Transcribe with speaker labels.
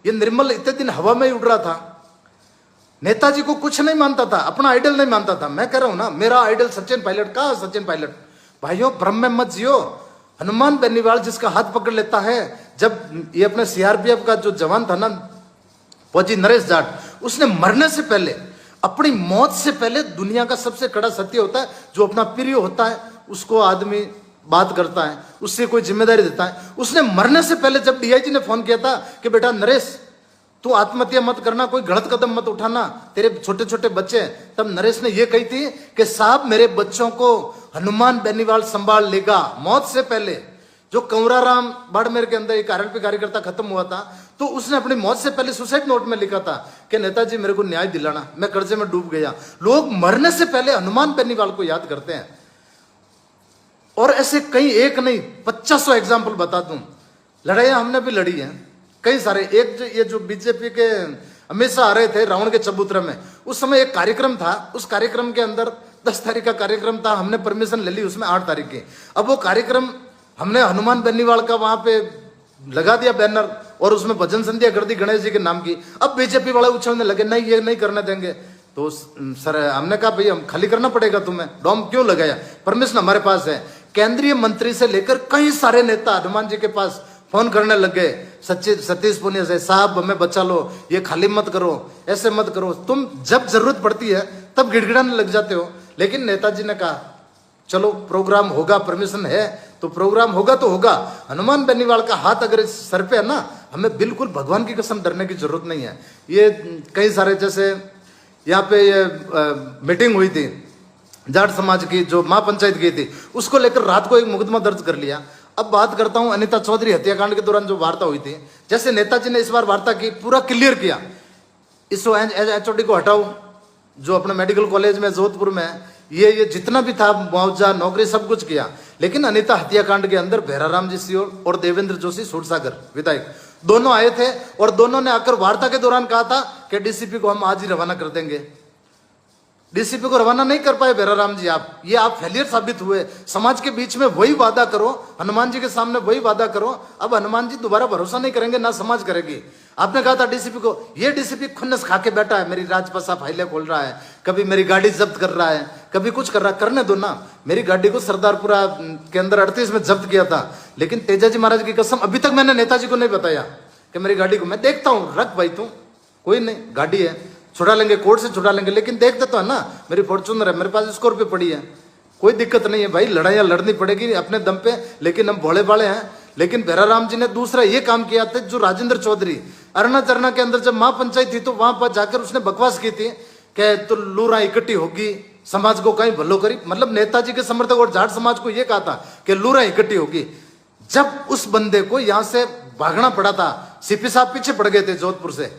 Speaker 1: ये निर्मल इतने दिन हवा में ही उड़ रहा था, नेताजी को कुछ नहीं मानता था, अपना आइडल नहीं मानता था। मैं कह रहा हूं ना, मेरा आइडल सचिन पायलट। कहा सचिन पायलट? भाइयों, भ्रम में मत जियो। हनुमान बेनीवाल जिसका हाथ पकड़ लेता है, जब ये अपने सीआरपीएफ का जो जवान था ना, फौजी नरेश जाट, उसने मरने से पहले, अपनी मौत से पहले, दुनिया का सबसे कड़ा सत्य होता है, जो अपना प्रिय होता है उसको आदमी बात करता है, उससे कोई जिम्मेदारी देता है। उसने मरने से पहले जब डीआईजी ने फोन किया था कि बेटा नरेश, तू आत्महत्या मत करना, कोई गलत कदम मत उठाना, तेरे छोटे छोटे बच्चे, तब नरेश ने यह कही थी कि साहब मेरे बच्चों को हनुमान बेनीवाल संभाल लेगा। मौत से पहले जो कंवराराम बाड़मेर के अंदर एक आरएलपी कार्यकर्ता खत्म हुआ था, तो उसने अपनी मौत से पहले सुसाइड नोट में लिखा था कि नेताजी मेरे को न्याय दिलाना, मैं कर्जे में डूब गया। लोग मरने से पहले हनुमान बेनीवाल को याद करते हैं। और ऐसे कई, एक नहीं 500 एग्जाम्पल बता दूं। लड़ाइयां हमने भी लड़ी हैं कई सारे। एक जो ये जो बीजेपी के अमित शाह आ रहे थे रावण के चबूतरे में, उस समय एक कार्यक्रम था, उस कार्यक्रम के अंदर 10 तारीख का कार्यक्रम था, हमने परमिशन ले ली उसमें 8 तारीख की। अब वो कार्यक्रम हमने हनुमान बेनीवाल का वहां पे लगा दिया बैनर, और उसमें भजन संध्या कर दी गणेश जी के नाम की। अब बीजेपी वाले उछलने लगे, नहीं ये नहीं करने देंगे। तो सर हमने कहा भाई हम खाली करना पड़ेगा तुम्हें, डोम क्यों लगाया, परमिशन हमारे पास है। केंद्रीय मंत्री से लेकर कई सारे नेता हनुमान जी के पास फोन करने लग गए, सतीश पुनिया से, साहब हमें बचा लो, ये खाली मत करो, ऐसे मत करो। तुम जब जरूरत पड़ती है तब गिड़गिड़ाने लग जाते हो। लेकिन नेताजी ने कहा चलो प्रोग्राम होगा, परमिशन है तो प्रोग्राम होगा तो होगा। हनुमान बेनीवाल का हाथ अगर इस सर पे है ना, हमें बिल्कुल भगवान की कसम डरने की जरूरत नहीं है। ये कई सारे, जैसे यहाँ पे ये मीटिंग हुई थी जाट समाज की, जो महापंचायत की थी, उसको लेकर रात को एक मुकदमा दर्ज कर लिया। अब बात करता हूं अनिता चौधरी हत्याकांड के दौरान जो वार्ता हुई थी, जैसे नेताजी ने इस बार वार्ता की, पूरा क्लियर किया, इसको एचओडी को हटाओ, जो अपने मेडिकल कॉलेज में जोधपुर में ये जितना भी था मुआवजा, नौकरी, सब कुछ किया। लेकिन अनिता हत्याकांड के अंदर भैराराम जी सियोल और देवेंद्र जोशी सूरसागर विधायक दोनों आए थे, और दोनों ने आकर वार्ता के दौरान कहा था कि डीसीपी को हम आज ही रवाना कर देंगे। डीसीपी को रवाना नहीं कर पाए भैराराम जी, आप फेलियर साबित हुए। समाज के बीच में वही वादा करो, हनुमान जी के सामने वही वादा करो। अब हनुमान जी दोबारा भरोसा नहीं करेंगे, ना समाज करेगी। आपने कहा था डीसीपी को, ये डीसीपी खुन्नस खा के बैठा है, मेरी राजपासा फाइलें खोल रहा है, कभी मेरी गाड़ी जब्त कर रहा है, कभी कुछ कर रहा है, करने दो ना। मेरी गाड़ी को सरदारपुरा के अंदर 38 में जब्त किया था, लेकिन तेजाजी महाराज की कसम अभी तक मैंने नेताजी को नहीं बताया कि मेरी गाड़ी को, मैं देखता हूँ, रख भाई तू, कोई नहीं, गाड़ी है, छुड़ा लेंगे, कोर्ट से छुड़ा लेंगे, लेकिन देखते तो है ना, मेरी फॉर्च्यूनर है, मेरे पास स्कॉर्पियो पड़ी है, कोई दिक्कत नहीं है भाई। लड़ाइयाँ लड़नी पड़ेगी अपने दम पे, लेकिन हम भोले भाले हैं। लेकिन भैराराम जी ने दूसरा ये काम किया था, जो राजेंद्र चौधरी अरना चरना के अंदर जब महापंचायत थी, तो वहां पर जाकर उसने बकवास की थी कि तो लूरा इकट्ठी होगी, समाज को कहीं भलो करी। मतलब नेताजी के समर्थक और जाट समाज को यह कहा था कि लूरा इकट्ठी होगी। जब उस बंदे को यहां से भागना पड़ा था, सीपी साहब पीछे पड़ गए थे जोधपुर से,